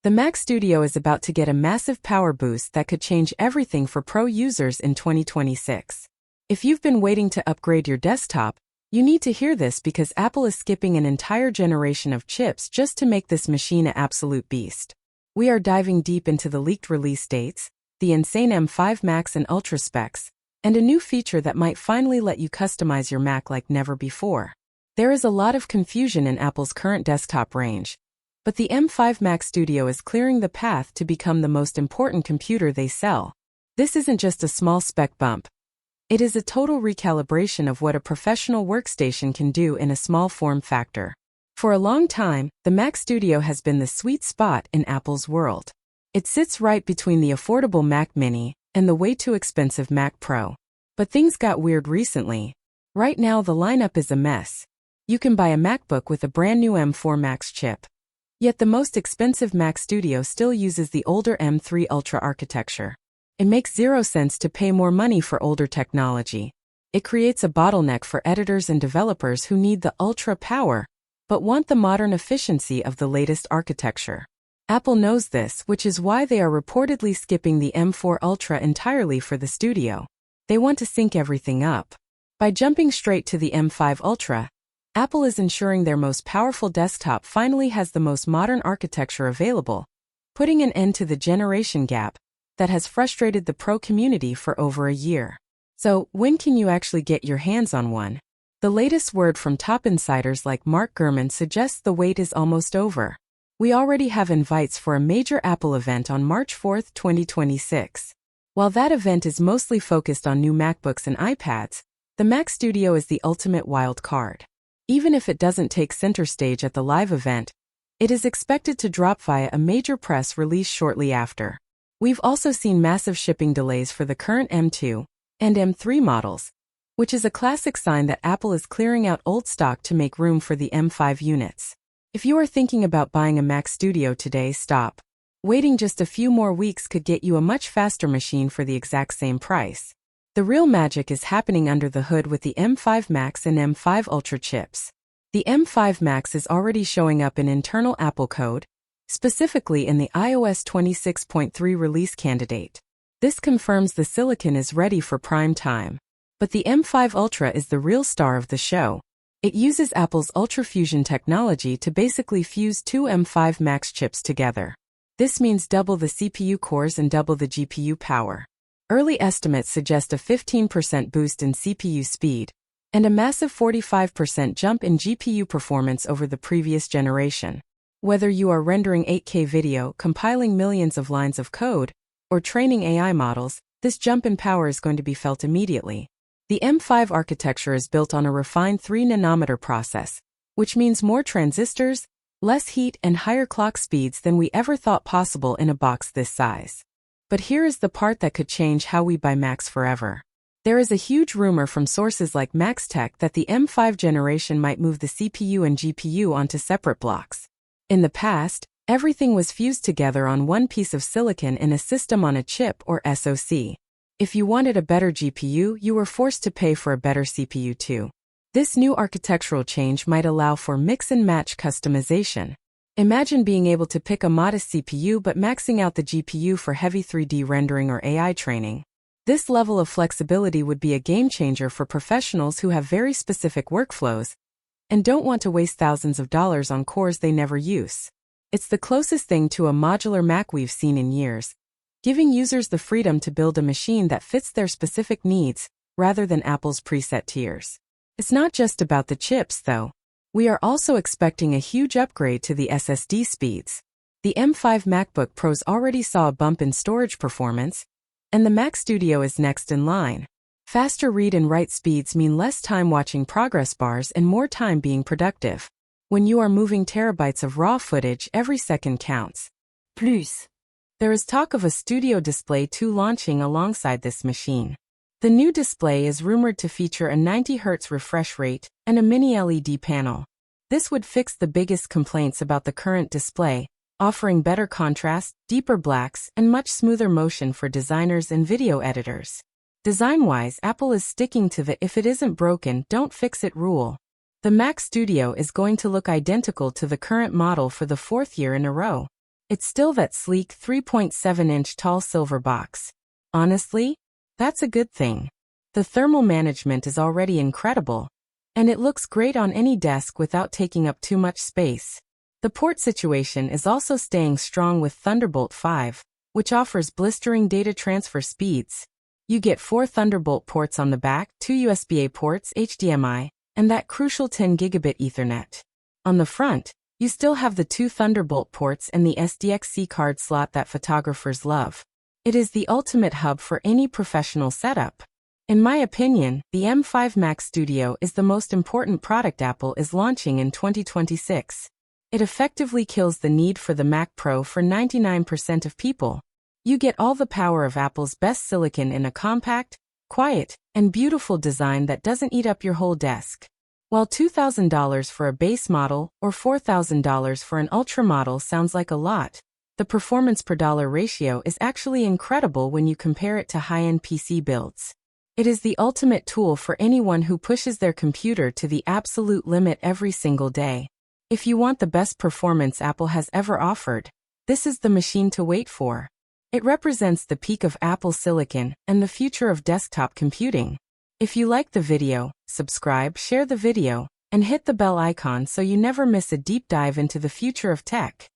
The Mac Studio is about to get a massive power boost that could change everything for pro users in 2026. If you've been waiting to upgrade your desktop, you need to hear this because Apple is skipping an entire generation of chips just to make this machine an absolute beast. We are diving deep into the leaked release dates, the insane M5 Max and Ultra specs, and a new feature that might finally let you customize your Mac like never before. There is a lot of confusion in Apple's current desktop range, but the M5 Mac Studio is clearing the path to become the most important computer they sell. This isn't just a small spec bump. It is a total recalibration of what a professional workstation can do in a small form factor. For a long time, the Mac Studio has been the sweet spot in Apple's world. It sits right between the affordable Mac Mini and the way too expensive Mac Pro. But things got weird recently. Right now the lineup is a mess. You can buy a MacBook with a brand new M4 Max chip. Yet the most expensive Mac Studio still uses the older M3 Ultra architecture. It makes zero sense to pay more money for older technology. It creates a bottleneck for editors and developers who need the ultra power, but want the modern efficiency of the latest architecture. Apple knows this, which is why they are reportedly skipping the M4 Ultra entirely for the Studio. They want to sync everything up. By jumping straight to the M5 Ultra, Apple is ensuring their most powerful desktop finally has the most modern architecture available, putting an end to the generation gap that has frustrated the pro community for over a year. So, when can you actually get your hands on one? The latest word from top insiders like Mark Gurman suggests the wait is almost over. We already have invites for a major Apple event on March 4, 2026. While that event is mostly focused on new MacBooks and iPads, the Mac Studio is the ultimate wild card. Even if it doesn't take center stage at the live event, it is expected to drop via a major press release shortly after. We've also seen massive shipping delays for the current M2 and M3 models, which is a classic sign that Apple is clearing out old stock to make room for the M5 units. If you are thinking about buying a Mac Studio today, stop. Waiting just a few more weeks could get you a much faster machine for the exact same price. The real magic is happening under the hood with the M5 Max and M5 Ultra chips. The M5 Max is already showing up in internal Apple code, specifically in the iOS 26.3 release candidate. This confirms the silicon is ready for prime time. But the M5 Ultra is the real star of the show. It uses Apple's UltraFusion technology to basically fuse two M5 Max chips together. This means double the CPU cores and double the GPU power. Early estimates suggest a 15% boost in CPU speed and a massive 45% jump in GPU performance over the previous generation. Whether you are rendering 8K video, compiling millions of lines of code, or training AI models, this jump in power is going to be felt immediately. The M5 architecture is built on a refined 3-nanometer process, which means more transistors, less heat, and higher clock speeds than we ever thought possible in a box this size. But here is the part that could change how we buy Macs forever. There is a huge rumor from sources like MaxTech that the M5 generation might move the CPU and GPU onto separate blocks. In the past, everything was fused together on one piece of silicon in a system on a chip or SoC. If you wanted a better GPU, you were forced to pay for a better CPU too. This new architectural change might allow for mix-and-match customization. Imagine being able to pick a modest CPU but maxing out the GPU for heavy 3D rendering or AI training. This level of flexibility would be a game changer for professionals who have very specific workflows and don't want to waste thousands of dollars on cores they never use. It's the closest thing to a modular Mac we've seen in years, giving users the freedom to build a machine that fits their specific needs rather than Apple's preset tiers. It's not just about the chips, though. We are also expecting a huge upgrade to the SSD speeds. The M5 MacBook Pros already saw a bump in storage performance, and the Mac Studio is next in line. Faster read and write speeds mean less time watching progress bars and more time being productive. When you are moving terabytes of raw footage, every second counts. Plus, there is talk of a Studio Display 2 launching alongside this machine. The new display is rumored to feature a 90 Hz refresh rate and a mini LED panel. This would fix the biggest complaints about the current display, offering better contrast, deeper blacks, and much smoother motion for designers and video editors. Design-wise, Apple is sticking to the if it isn't broken, don't fix it rule. The Mac Studio is going to look identical to the current model for the 4th year in a row. It's still that sleek 3.7-inch tall silver box. Honestly, that's a good thing. The thermal management is already incredible, and it looks great on any desk without taking up too much space. The port situation is also staying strong with Thunderbolt 5, which offers blistering data transfer speeds. You get 4 Thunderbolt ports on the back, 2 USB-A ports, HDMI, and that crucial 10 gigabit Ethernet. On the front, you still have the 2 Thunderbolt ports and the SDXC card slot that photographers love. It is the ultimate hub for any professional setup. In my opinion, the M5 Mac Studio is the most important product Apple is launching in 2026. It effectively kills the need for the Mac Pro for 99% of people. You get all the power of Apple's best silicon in a compact, quiet, and beautiful design that doesn't eat up your whole desk. While $2,000 for a base model or $4,000 for an ultra model sounds like a lot, the performance per dollar ratio is actually incredible when you compare it to high-end PC builds. It is the ultimate tool for anyone who pushes their computer to the absolute limit every single day. If you want the best performance Apple has ever offered, this is the machine to wait for. It represents the peak of Apple silicon and the future of desktop computing. If you like the video, subscribe, share the video, and hit the bell icon so you never miss a deep dive into the future of tech.